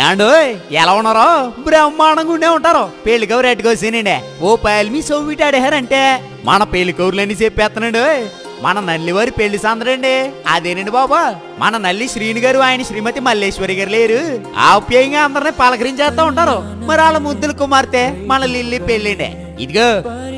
ఏండు ఎలా ఉన్నారో బ్రహ్మాండంగా ఉండే ఉంటారు. పెళ్లి కౌరు ఎట్టుకొచ్చానండి. ఓ పాయలు సోవిటి ఆడేహారంటే మన పెళ్లి కౌరులన్నీ చెప్పేస్తున్నాడు. మన నల్లివారి పెళ్లి సందడండి అదేనండి బాబా. మన నల్లి శ్రీని గారు ఆయన శ్రీమతి మల్లేశ్వరి గారు లేరు. ఆప్యాయంగా అందరిని పలకరించేస్తా ఉంటారు. మరి వాళ్ళ ముద్దుల కుమార్తె మన లిల్లీ పెళ్ళండి. ఇదిగో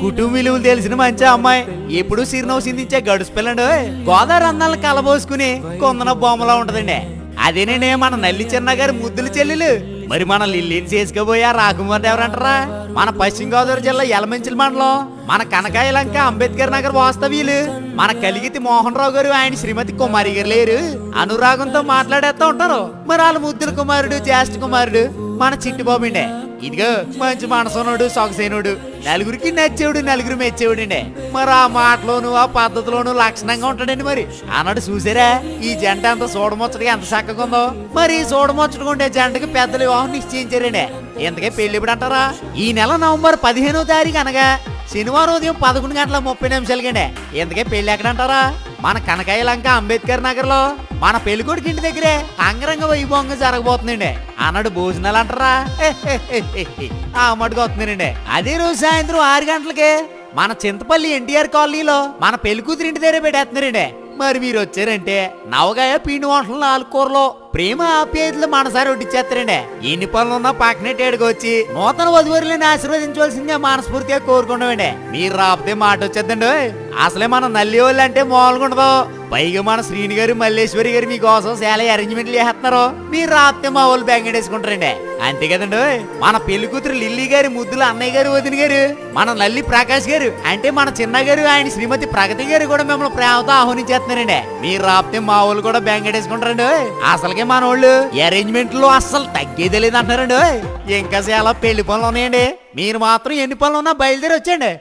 కుటుంబ విలువలు తెలిసిన మంచి అమ్మాయి. ఎప్పుడు సిరినవ్వు సిందించే గడుసు పిల్లండు. గోదావరి అన్నాలను కలబోసుకుని కొందన బొమ్మలా ఉంటదండి. అదేనండి మన నల్లి చిన్న గారి ముద్దుల చెల్లెలు. మరి మన లిల్లీని చేసుకోబోయా రాకుమార్ ఎవరంటారా? మన పశ్చిమ గోదావరి జిల్లా యలమంచిల మండలం మన కనకాయలంక అంబేద్కర్ నగర్ వాస్తవ్యులు మన కలిగితి మోహన్ రావు గారు ఆయన శ్రీమతి కుమారి గారు లేరు. అనురాగంతో మాట్లాడేస్తా ఉంటారు. మరి వాళ్ళ ముద్దుల కుమారుడు జ్యేష్ఠ కుమారుడు మన చిట్టిబాబుండే. ఇదిగో మంచి మనసునోడు సొగసేనుడు, నలుగురికి నచ్చేవుడు, నలుగురు మెచ్చేవుడండి. మరి ఆ మాటలోను ఆ పద్ధతిలోను లక్షణంగా ఉంటాడండి. మరి అన్నాడు చూసారా ఈ జంట ఎంత చూడముచ్చటగా ఎంత చక్కగా ఉందో. మరి చూడముచ్చటగా ఉండే జంటకి పెద్దలు వివాహం నిశ్చయించారండి. ఇంతకే పెళ్లి ఎప్పుడు అంటారా? ఈ నెల నవంబర్ 15వ తారీఖు అనగా శనివారం ఉదయం 11:30 ఇంతకే పెళ్లి ఎక్కడంటారా? మన కనకాయలంక అంబేద్కర్ నగర్ లో మన పెళ్లికొడుకు ఇంటి దగ్గరే అంగరంగ వైభవంగా జరగబోతుందండి. అన్నాడు భోజనాలు అంటారా? ఆ మటుకు వస్తుందండి. అదే రోజు సాయంత్రం 6 గంటలకే మన చింతపల్లి ఎన్టీఆర్ కాలనీలో మన పెళ్లి కూతురు ఇంటి దగ్గర పెట్టేస్తున్నారండి. మరి మీరు వచ్చారంటే నవగాయ పిండి వంటలు 4 కూరలు ప్రేమ ఆప్యాయతలు మనసారి వడ్డిచ్చేస్తారండి. ఎన్ని పనులున్నా పక్కనే వచ్చి నూతన వధువరులను ఆశీర్వదించవలసిందిగా మనస్ఫూర్తిగా కోరుకుంటామండి. మీరు రాపితే మాట వచ్చేద్దండి. అసలే మన నల్లి వాళ్ళు అంటే మామూలుగా ఉండదు. పైగా మన శ్రీని గారు మల్లేశ్వరి గారు మీకోసం చాలా అరేంజ్మెంట్లు చేస్తున్నారు. మీరు రాపితే మా వాళ్ళు బెంగడేసుకుంటారండి. అంతే కదండి. మన పెళ్లి కూతురు లిల్లీ గారి ముద్దులు అన్నయ్య గారు వదిన గారు మన నల్లి ప్రకాష్ గారు అంటే మన చిన్న గారు ఆయన శ్రీమతి ప్రగతి గారు కూడా మిమ్మల్ని ప్రేమతో ఆహ్వానించేస్తున్నారండి. మీరు రాపితే మా వాళ్ళు కూడా బెంగడేసుకుంటారండి. అసలుకే మన వాళ్ళు అరేంజ్మెంట్ లో అస్సలు తగ్గేదే లేదంటారండి. ఇంకా చాలా పెళ్లి పనులు ఉన్నాయండి. మీరు మాత్రం ఎన్ని పనులు ఉన్నా బయలుదేరి వచ్చండి.